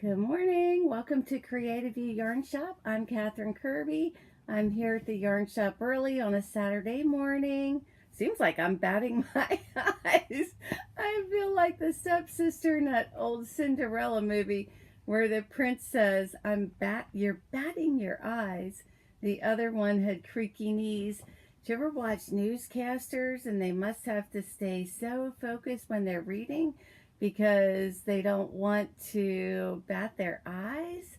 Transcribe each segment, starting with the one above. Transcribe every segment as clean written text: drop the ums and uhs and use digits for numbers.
Good morning. Welcome to Creative You Yarn Shop. I'm Catherine Kirby. I'm here at the yarn shop early on a Saturday morning. Seems like I'm batting my eyes. I feel like the stepsister in that old Cinderella movie where the prince says, you're batting your eyes. The other one had creaky knees. Do you ever watch newscasters and they must have to stay so focused when they're reading because they don't want to bat their eyes?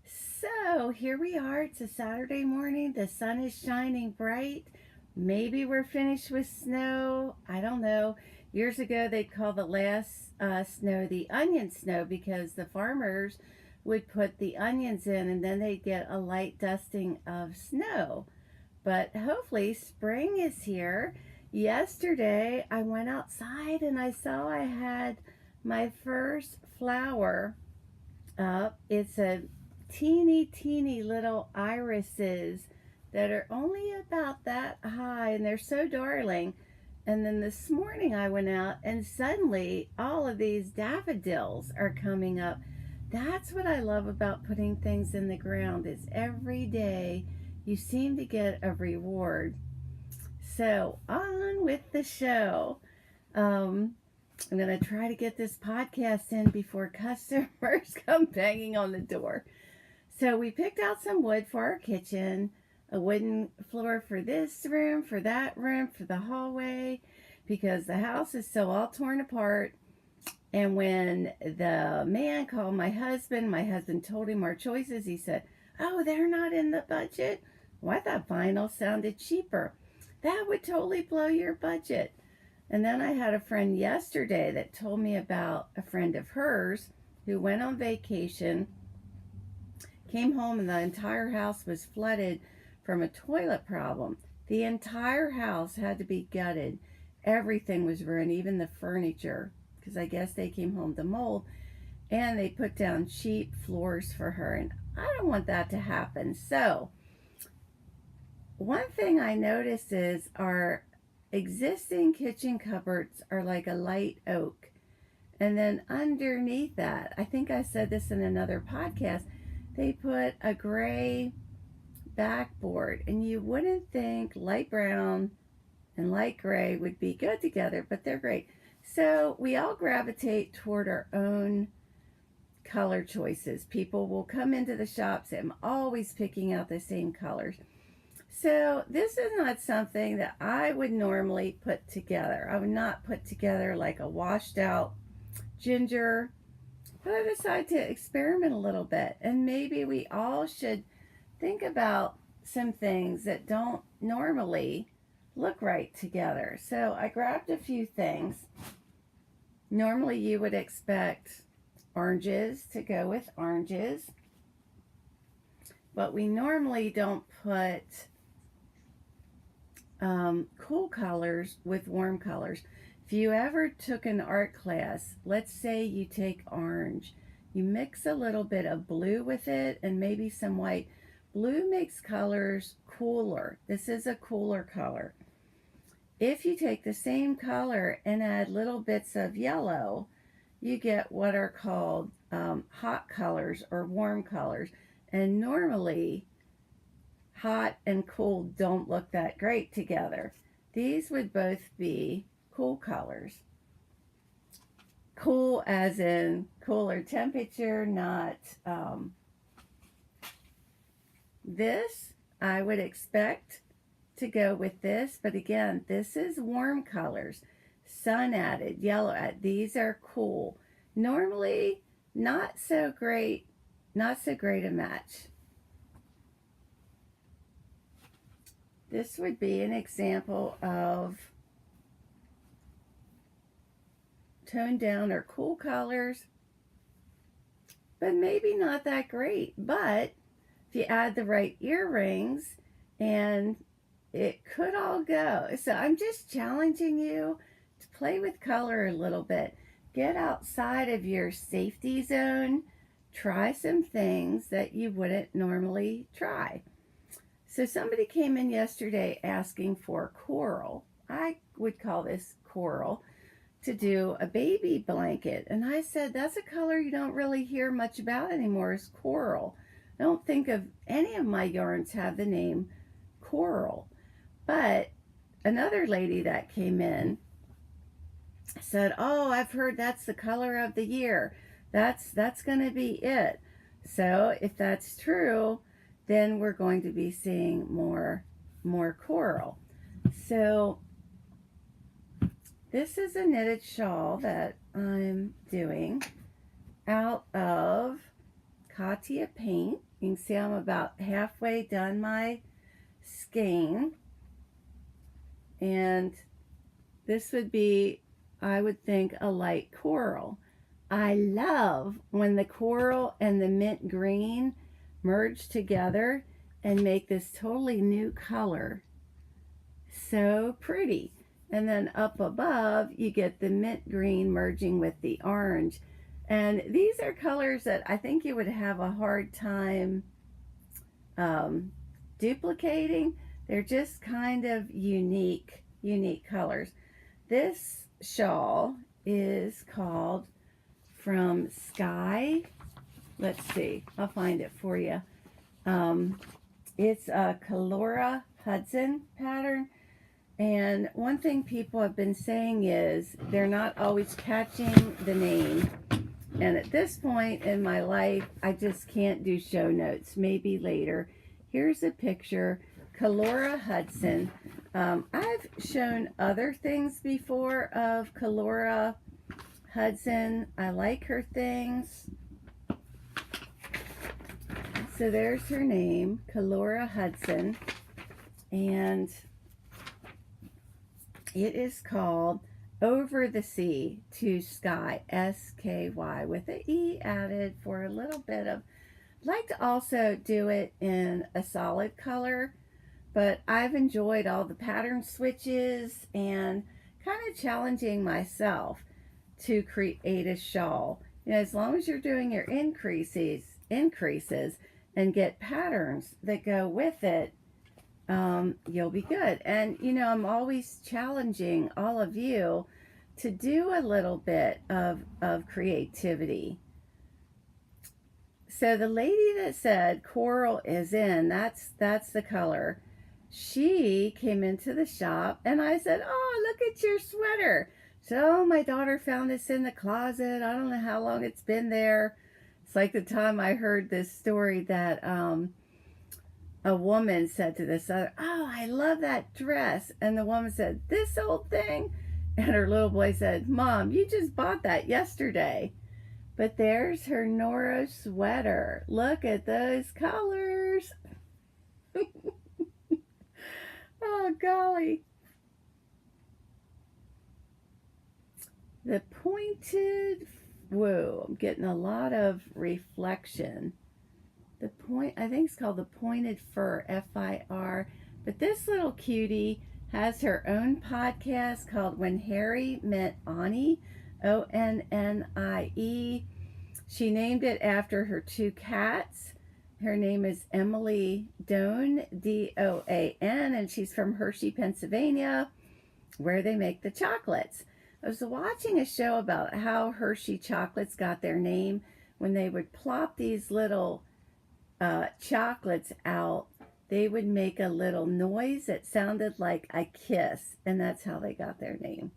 So here we are. It's a Saturday morning. The sun is shining bright. Maybe we're finished with snow. I don't know. Years ago, they'd call the last snow the onion snow because the farmers would put the onions in and then they'd get a light dusting of snow. But hopefully spring is here. Yesterday, I went outside and I saw I had my first flower up. It's a teeny little irises that are only about that high and they're so darling. And then this morning I went out and suddenly all of these daffodils are coming up. That's what I love about putting things in the ground, is every day you seem to get a reward. So on with the show. I'm going to try to get this podcast in before customers come banging on the door. So we picked out some wood for our kitchen, a wooden floor for this room, for that room, for the hallway, because the house is so all torn apart. And when the man called my husband told him our choices. He said, "Oh, they're not in the budget." Well, I thought vinyl sounded cheaper. That would totally blow your budget. And then I had a friend yesterday that told me about a friend of hers who went on vacation, came home, and the entire house was flooded from a toilet problem. The entire house had to be gutted. Everything was ruined, even the furniture, because I guess they came home to mold, and they put down cheap floors for her. And I don't want that to happen. So one thing I noticed is our existing kitchen cupboards are like a light oak. And then underneath that, I think I said this in another podcast, they put a gray backboard. And you wouldn't think light brown and light gray would be good together, but they're great. So we all gravitate toward our own color choices. People will come into the shops and I'm always picking out the same colors. So this is not something that I would normally put together. I would not put together like a washed out ginger, but I decided to experiment a little bit. And maybe we all should think about some things that don't normally look right together. So I grabbed a few things. Normally you would expect oranges to go with oranges, but we normally don't put cool colors with warm colors. If you ever took an art class, let's say you take orange, you mix a little bit of blue with it and maybe some white. Blue makes colors cooler. This is a cooler color. If you take the same color and add little bits of yellow, you get what are called hot colors or warm colors. And normally hot and cool don't look that great together. These would both be cool colors. Cool as in cooler temperature, not this I would expect to go with this, but again, this is warm colors. Sun added, yellow added. These are cool. Normally not so great a match. This would be an example of toned down or cool colors, but maybe not that great. But if you add the right earrings, and it could all go. So I'm just challenging you to play with color a little bit. Get outside of your safety zone. Try some things that you wouldn't normally try. So somebody came in yesterday asking for coral. I would call this coral. to do a baby blanket. And I said, that's a color you don't really hear much about anymore, is coral. I don't think of any of my yarns have the name coral. But another lady that came in said, oh, I've heard that's the color of the year. That's going to be it. So if that's true, then we're going to be seeing more coral. So this is a knitted shawl that I'm doing out of Katia paint. You can see I'm about halfway done my skein. And this would be, I would think, a light coral. I love when the coral and the mint green merge together and make this totally new color. So pretty. And then up above, you get the mint green merging with the orange. And these are colors that I think you would have a hard time duplicating. They're just kind of unique colors. This shawl is called From Sky. Let's see, I'll find it for you. It's a Calora Hudson pattern. And one thing people have been saying is they're not always catching the name. And at this point in my life, I just can't do show notes. Maybe later. Here's a picture. Calora Hudson. I've shown other things before of Calora Hudson. I like her things. So there's her name, Calora Hudson. And it is called Over the Sea to Sky, S-K-Y, with an E added for a little bit of, I'd like to also do it in a solid color, but I've enjoyed all the pattern switches and kind of challenging myself to create a shawl. You know, as long as you're doing your increases and get patterns that go with it, you'll be good. And you know, I'm always challenging all of you to do a little bit of creativity. So the lady that said coral is in, that's the color. She came into the shop and I said, oh, look at your sweater. So my daughter found this in the closet. I don't know how long it's been there. It's like the time I heard this story that a woman said to this other, oh, I love that dress. And the woman said, this old thing? And her little boy said, Mom, you just bought that yesterday. But there's her Nora sweater. Look at those colors. Oh, golly. The pointed, whoa, I'm getting a lot of reflection. The point, I think it's called the pointed fur, F-I-R. But this little cutie has her own podcast called When Harry Met Onnie, O-N-N-I-E. She named it after her two cats. Her name is Emily Doan, D-O-A-N, and she's from Hershey, Pennsylvania, where they make the chocolates. I was watching a show about how Hershey chocolates got their name when they would plop these little chocolates out. They would make a little noise that sounded like a kiss, and that's how they got their name.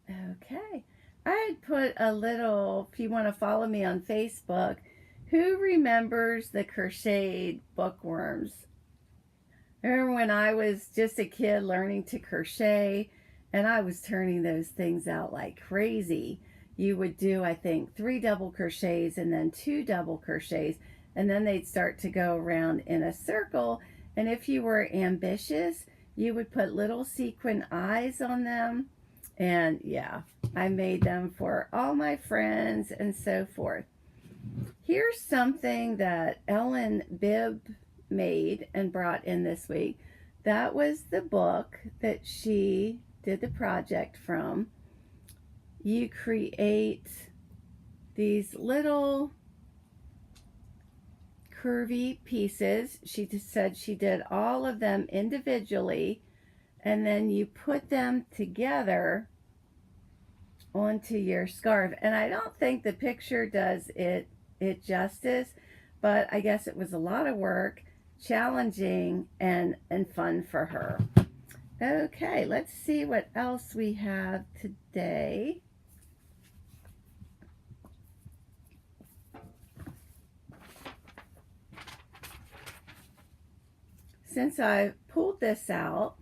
Okay. I had put a little, if you want to follow me on Facebook, who remembers the crocheted bookworms? I remember when I was just a kid learning to crochet, and I was turning those things out like crazy. You would do, I think, 3 double crochets and then 2 double crochets, and then they'd start to go around in a circle. And if you were ambitious, you would put little sequin eyes on them. And yeah, I made them for all my friends and so forth. Here's something that Ellen Bibb made and brought in this week. That was the book that she did the project from. You create these little curvy pieces. She just said she did all of them individually, and then you put them together onto your scarf. And I don't think the picture does it justice, but I guess it was a lot of work, challenging, and fun for her. Okay, let's see what else we have today. Since I pulled this out,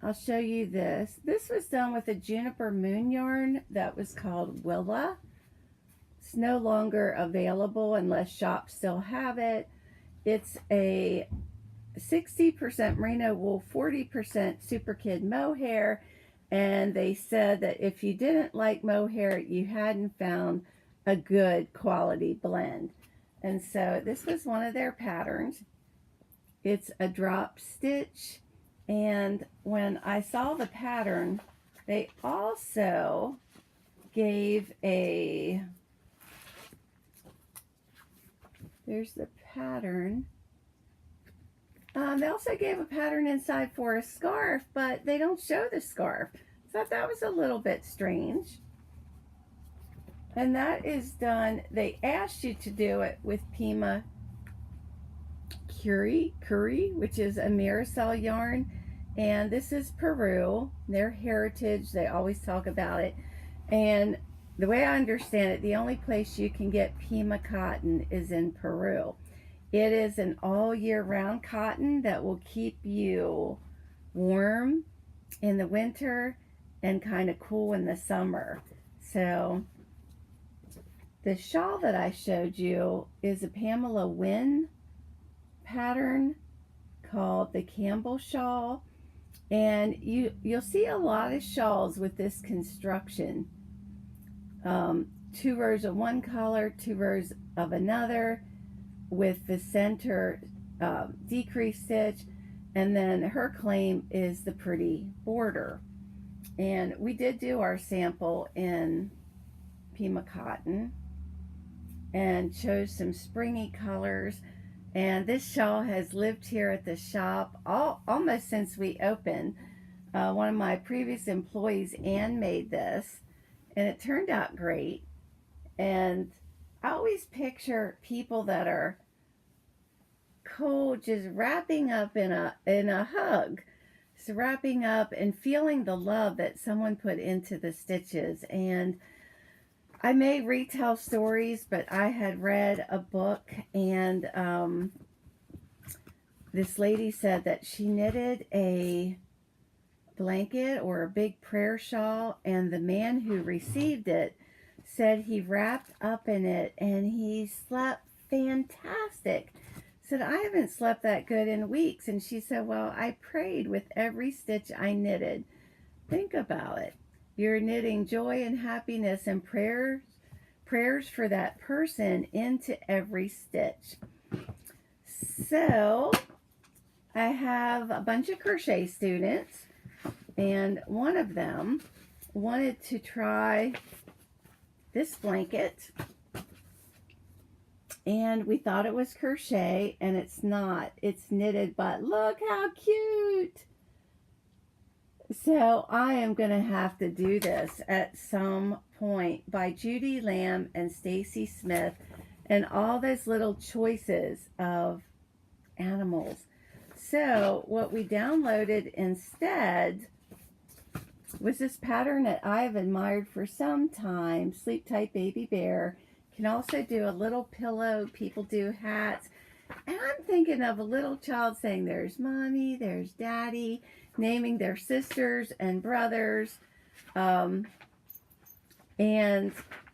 I'll show you this. This was done with a juniper moon yarn that was called Willa. It's no longer available unless shops still have it. It's a 60% merino wool, 40% super kid mohair, and they said that if you didn't like mohair, you hadn't found a good quality blend. And so this was one of their patterns. It's a drop stitch, and when I saw the pattern, they also gave a, there's the pattern. They also gave a pattern inside for a scarf, but they don't show the scarf. So I thought that was a little bit strange. And that is done, they asked you to do it with Pima Curry, which is a Miracell yarn. And this is Peru, their heritage. They always talk about it. And the way I understand it, the only place you can get Pima cotton is in Peru. It is an all year round cotton that will keep you warm in the winter and kind of cool in the summer. So the shawl that I showed you is a Pamela Wynn pattern called the Campbell shawl. And you'll see a lot of shawls with this construction. 2 rows of one color, 2 rows of another, with the center decrease stitch, and then her claim is the pretty border. And we did do our sample in Pima cotton and chose some springy colors. And this shawl has lived here at the shop almost since we opened. One of my previous employees, Ann, made this, and it turned out great. And I always picture people that are cold, just wrapping up in a hug, so wrapping up and feeling the love that someone put into the stitches. And I may retell stories, but I had read a book, and this lady said that she knitted a blanket or a big prayer shawl, and the man who received it said he wrapped up in it and he slept fantastic. Said, I haven't slept that good in weeks. And she said, well, I prayed with every stitch I knitted. Think about it. You're knitting joy and happiness and prayers for that person into every stitch. So I have a bunch of crochet students, and one of them wanted to try this blanket, and we thought it was crochet, and it's not. It's knitted, but look how cute. So I am going to have to do this at some point, by Judy Lamb and Stacy Smith, and all those little choices of animals. So what we downloaded instead was this pattern that I've admired for some time, Sleep Tight Baby Bear. Can also do a little pillow. People do hats. And I'm thinking of a little child saying, there's mommy, there's daddy, naming their sisters and brothers. And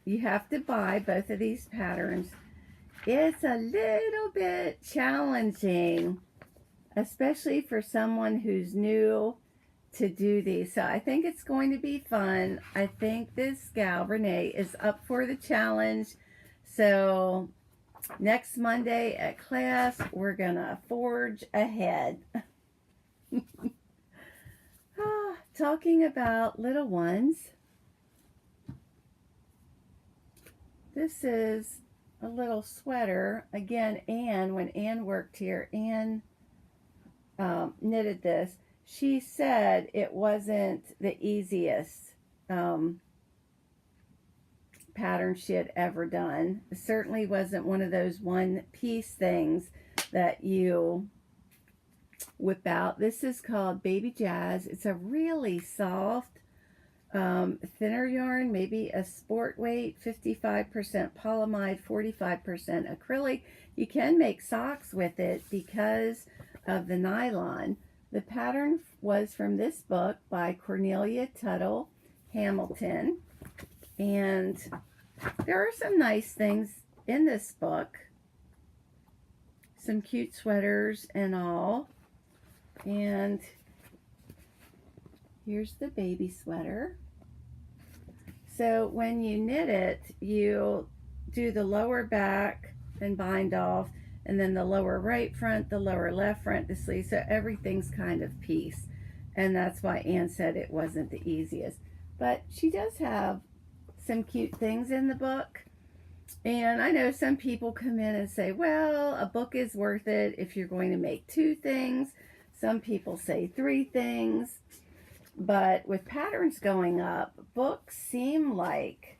you have to buy both of these patterns. It's a little bit challenging, especially for someone who's new to do these. So I think it's going to be fun. I think this gal, Renee, is up for the challenge. So next Monday at class, we're gonna forge ahead. Talking about little ones, this is a little sweater. Again, Anne, when Anne worked here, Anne knitted this. She said it wasn't the easiest pattern she had ever done. It certainly wasn't one of those one-piece things that you whip out. This is called Baby Jazz. It's a really soft, thinner yarn, maybe a sport weight, 55% polyamide, 45% acrylic. You can make socks with it because of the nylon. The pattern was from this book by Cornelia Tuttle Hamilton, and there are some nice things in this book, some cute sweaters and all. And here's the baby sweater. So when you knit it, you do the lower back and bind off, and then the lower right front, the lower left front, the sleeve, so everything's kind of piece. And that's why Anne said it wasn't the easiest. But she does have some cute things in the book. And I know some people come in and say, well, a book is worth it if you're going to make 2 things. Some people say 3 things. But with patterns going up, books seem like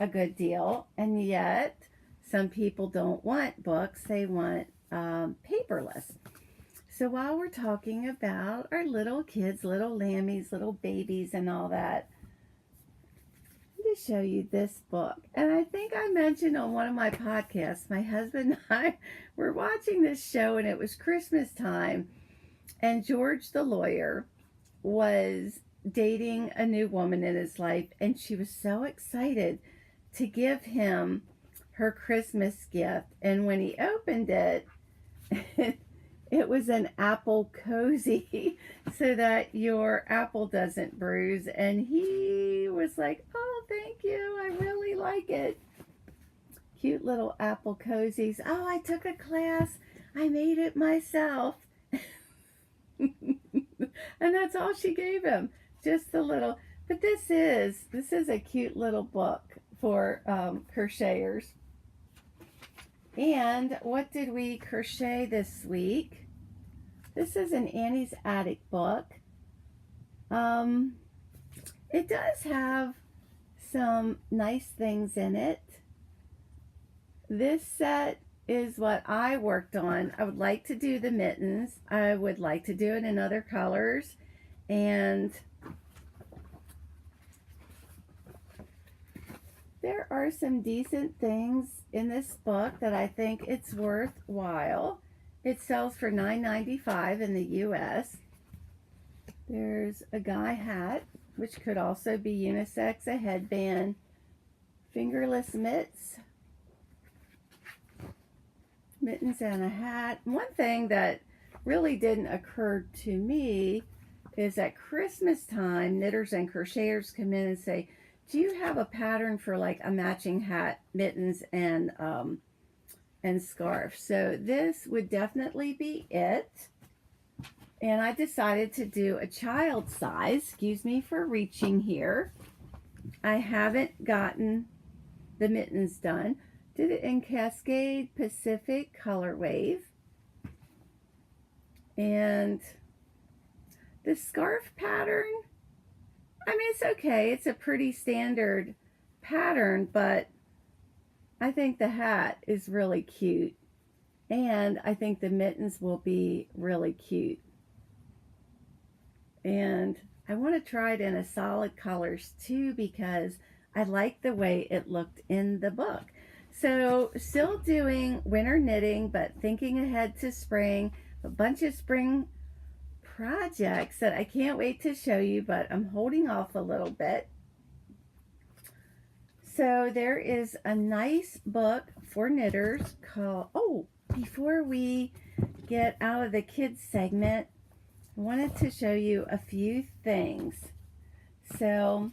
a good deal. And yet, some people don't want books. They want paperless. So while we're talking about our little kids, little lammies, little babies and all that, to show you this book. And I think I mentioned on one of my podcasts, my husband and I were watching this show, and it was Christmas time, and George the lawyer was dating a new woman in his life, and she was so excited to give him her Christmas gift. And when he opened it, it was an apple cozy so that your apple doesn't bruise. And he was like, oh, thank you. I really like it. Cute little apple cozies. Oh, I took a class. I made it myself. And that's all she gave him. Just a little. But this is a cute little book for crocheters. And what did we crochet this week? This is an Annie's Attic book. It does have some nice things in it. This set is what I worked on. I would like to do the mittens. I would like to do it in other colors. And there are some decent things in this book that I think it's worthwhile. It sells for $9.95 in the US. There's a guy hat, which could also be unisex, a headband, fingerless mittens and a hat. One thing that really didn't occur to me is at Christmas time, knitters and crocheters come in and say, do you have a pattern for like a matching hat, mittens, and scarf? So this would definitely be it. And I decided to do a child size. Excuse me for reaching here. I haven't gotten the mittens done. Did it in Cascade Pacific Color Wave. And the scarf pattern, I mean, it's okay. It's a pretty standard pattern, but I think the hat is really cute. And I think the mittens will be really cute. And I want to try it in a solid colors too, because I like the way it looked in the book. So still doing winter knitting, but thinking ahead to spring. A bunch of spring projects that I can't wait to show you, but I'm holding off a little bit. So there is a nice book for knitters called, oh, before we get out of the kids segment, I wanted to show you a few things. So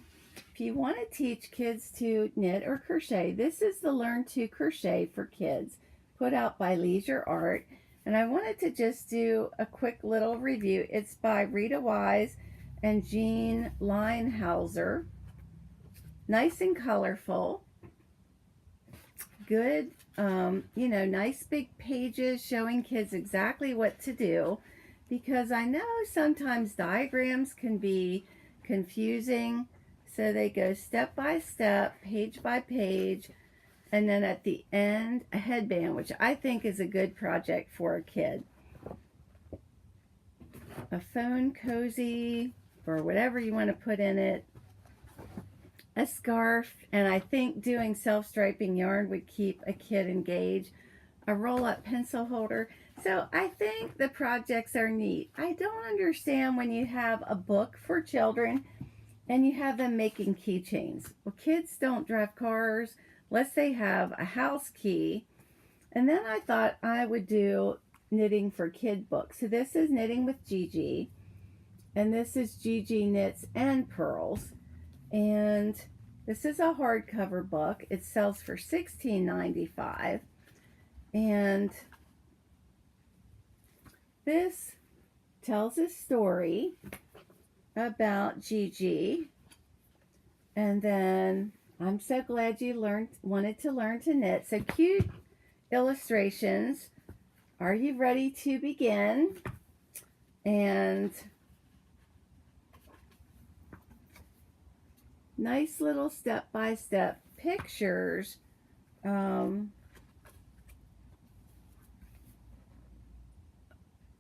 if you want to teach kids to knit or crochet, this is the Learn to Crochet for Kids, put out by Leisure Art. And I wanted to just do a quick little review. It's by Rita Wise and Jean Leinhauser. Nice and colorful. Good, nice big pages showing kids exactly what to do. Because I know sometimes diagrams can be confusing. So they go step by step, page by page, and then at the end, a headband, which I think is a good project for a kid. A phone cozy, or whatever you want to put in it. A scarf, and I think doing self-striping yarn would keep a kid engaged. A roll-up pencil holder. So I think the projects are neat. I don't understand when you have a book for children and you have them making keychains. Well, kids don't drive cars unless they have a house key. And then I thought I would do knitting for kid books. So this is Knitting with Gigi, and this is Gigi Knits and Pearls. And this is a hardcover book. It sells for $16.95. And this tells a story about Gigi. And then I'm so glad you wanted to learn to knit. So cute illustrations. Are you ready to begin? And nice little step-by-step pictures.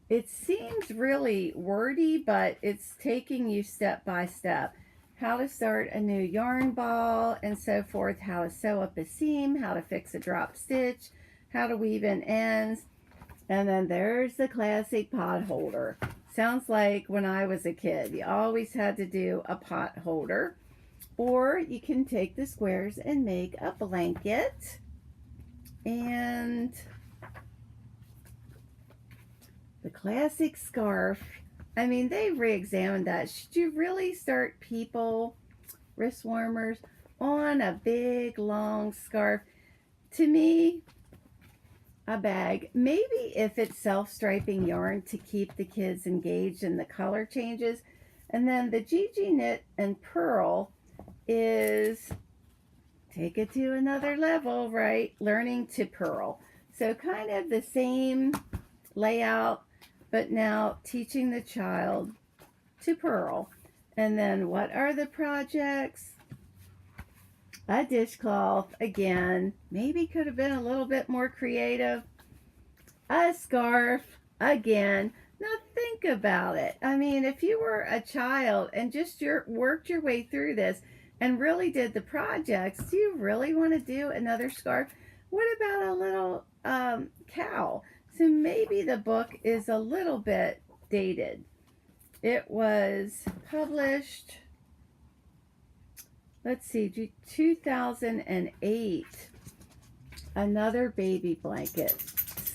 It seems really wordy, but it's taking you step by step. How to start a new yarn ball and so forth, how to sew up a seam, how to fix a drop stitch, how to weave in ends. And then there's the classic pot holder. Sounds like when I was a kid, you always had to do a pot holder. Or you can take the squares and make a blanket. And the classic scarf. I mean, they re-examined that. Should you really start people, wrist warmers, on a big, long scarf? To me, a bag. Maybe if it's self-striping yarn to keep the kids engaged in the color changes. And then the Gigi Knit and Pearl is take it to another level, right? Learning to purl. So kind of the same layout, but now teaching the child to purl. And then what are the projects? A dishcloth, again, maybe could have been a little bit more creative. A scarf, again. Now think about it. I mean, if you were a child and just worked your way through this and really did the projects, do you really want to do another scarf? What about a little cow? So maybe the book is a little bit dated. It was published, let's see, 2008. Another baby blanket.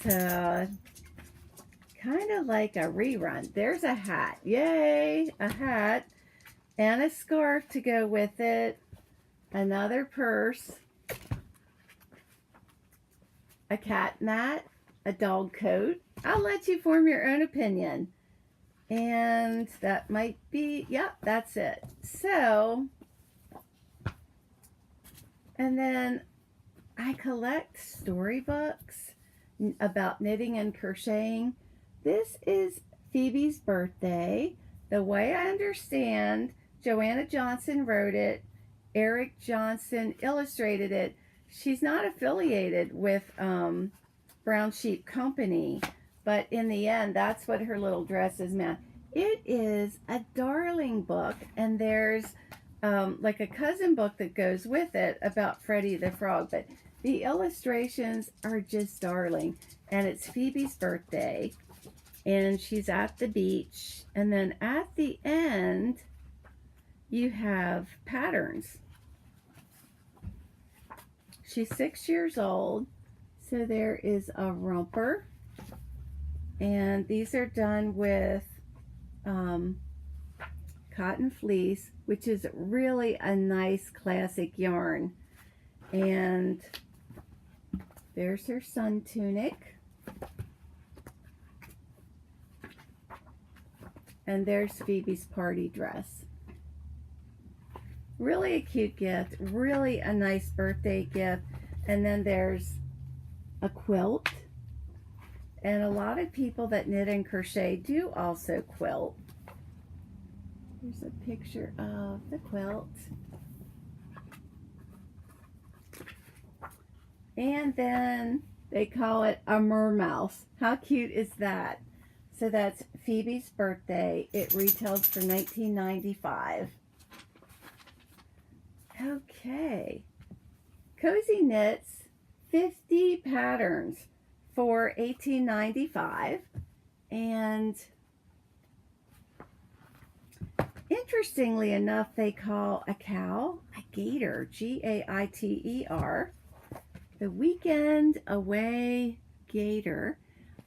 So kind of like a rerun. There's a hat. Yay, a hat. And a scarf to go with it. Another purse. A cat mat. A dog coat. I'll let you form your own opinion. And that might be, yep, that's it. So, and then I collect storybooks about knitting and crocheting. This is Phoebe's birthday. The way I understand, Joanna Johnson wrote it. Eric Johnson illustrated it. She's not affiliated with Brown Sheep Company, but in the end, that's what her little dress is meant. It is a darling book, and there's like a cousin book that goes with it about Freddie the Frog, but the illustrations are just darling. And it's Phoebe's birthday, and she's at the beach, and then at the end, you have patterns. She's 6 years old. So there is a romper, and these are done with cotton fleece, which is really a nice classic yarn. And there's her sun tunic. And there's Phoebe's party dress. Really a cute gift, really a nice birthday gift. And then there's a quilt, and a lot of people that knit and crochet do also quilt. Here's a picture of the quilt. And then they call it a mermouse. How cute is that? So that's Phoebe's birthday. It retails for $19.95. Okay. Cozy Knits 50 patterns for $18.95. And interestingly enough, they call a cow a gaiter, Gaiter. The Weekend Away Gaiter.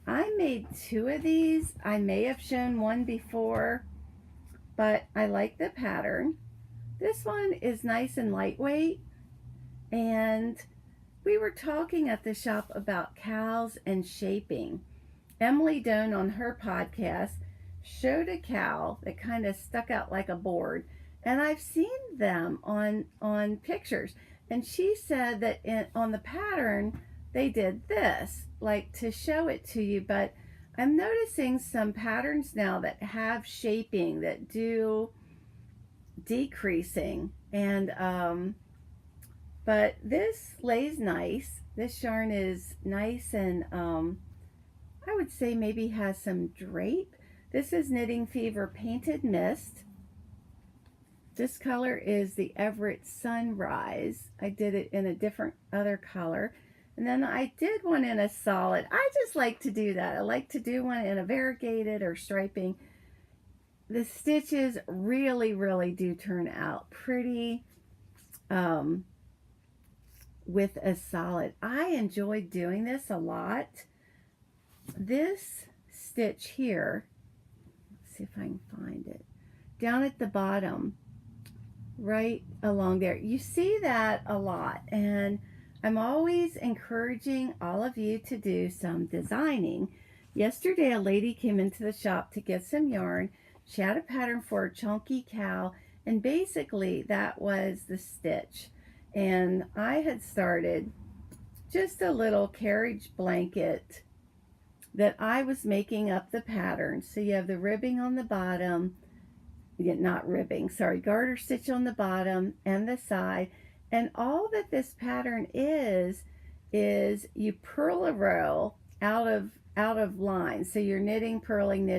I made 2 of these. I may have shown one before, but I like the pattern. This one is nice and lightweight, and we were talking at the shop about cows and shaping. Emily Doan on her podcast showed a cow that kind of stuck out like a board, and I've seen them on pictures, and she said that on the pattern they did this, like to show it to you, but I'm noticing some patterns now that have shaping that do decreasing, and but this lays nice. This yarn is nice, and I would say maybe has some drape. This is Knitting Fever Painted Mist. This color is the Everett Sunrise. I did it in a different other color. And then I did one in a solid. I just like to do that. I like to do one in a variegated or striping. The stitches really, really do turn out pretty with a solid. I enjoy doing this a lot. This stitch here, let's see if I can find it, down at the bottom, right along there. You see that a lot, and I'm always encouraging all of you to do some designing. Yesterday, a lady came into the shop to get some yarn. She had a pattern for a chunky cow, and basically that was the stitch. And I had started just a little carriage blanket that I was making up the pattern. So you have the ribbing on the bottom, not ribbing, sorry, garter stitch on the bottom and the side. And all that this pattern is you purl a row out of lines. So you're knitting, purling,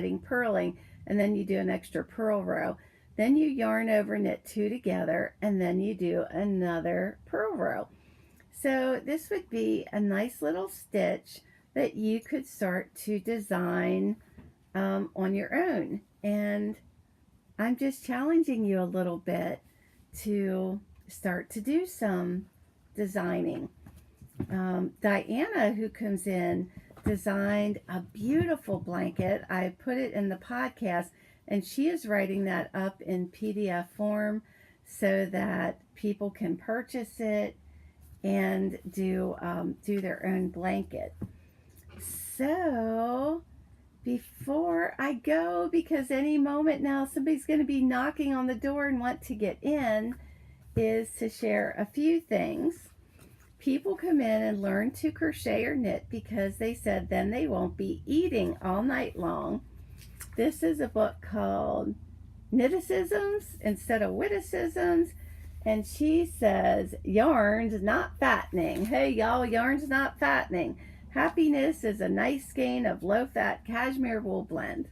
and then you do an extra purl row. Then you yarn over, knit 2 together, and then you do another purl row. So this would be a nice little stitch that you could start to design on your own. And I'm just challenging you a little bit to start to do some designing. Diana, who comes in, designed a beautiful blanket. I put it in the podcast, and she is writing that up in PDF form so that people can purchase it and do their own blanket. So before I go, because any moment now somebody's going to be knocking on the door and want to get in, is to share a few things. People come in and learn to crochet or knit because they said then they won't be eating all night long. This is a book called Kniticisms instead of Witticisms, and she says yarn's not fattening. Hey y'all, yarn's not fattening. Happiness is a nice skein of low-fat cashmere wool blend.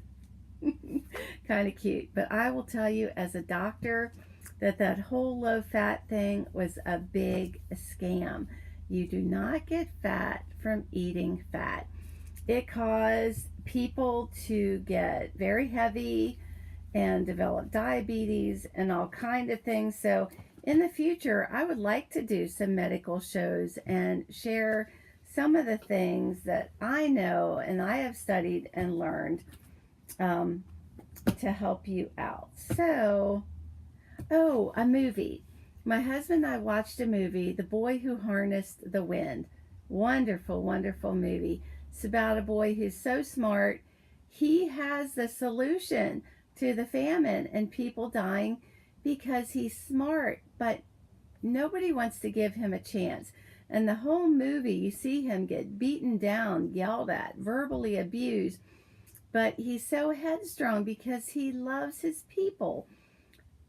Kind of cute, but I will tell you as a doctor that whole low-fat thing was a big scam. You do not get fat from eating fat. It caused people to get very heavy and develop diabetes and all kind of things. So in the future, I would like to do some medical shows and share some of the things that I know and I have studied and learned to help you out. So, oh, a movie. My husband and I watched a movie, The Boy Who Harnessed the Wind. Wonderful, wonderful movie. It's about a boy who's so smart. He has the solution to the famine and people dying because he's smart, but nobody wants to give him a chance. And the whole movie, you see him get beaten down, yelled at, verbally abused, but he's so headstrong because he loves his people.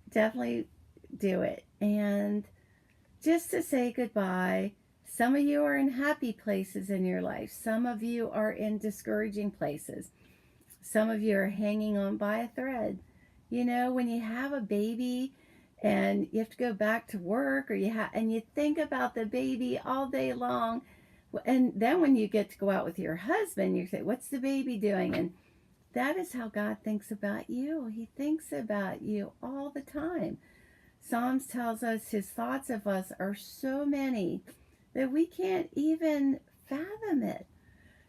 Definitely do it. And just to say goodbye, Some of you are in happy places in your life. Some of you are in discouraging places. Some of you are hanging on by a thread. You know, when you have a baby and you have to go back to work, or and you think about the baby all day long, and then when you get to go out with your husband, you say, "What's the baby doing?" And that is how God thinks about you. He thinks about you all the time. Psalms tells us his thoughts of us are so many that we can't even fathom it.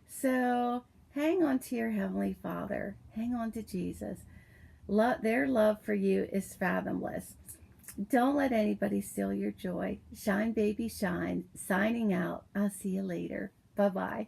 So hang on to your Heavenly Father. Hang on to Jesus. Their love for you is fathomless. Don't let anybody steal your joy. Shine, baby, shine. Signing out. I'll see you later. Bye-bye.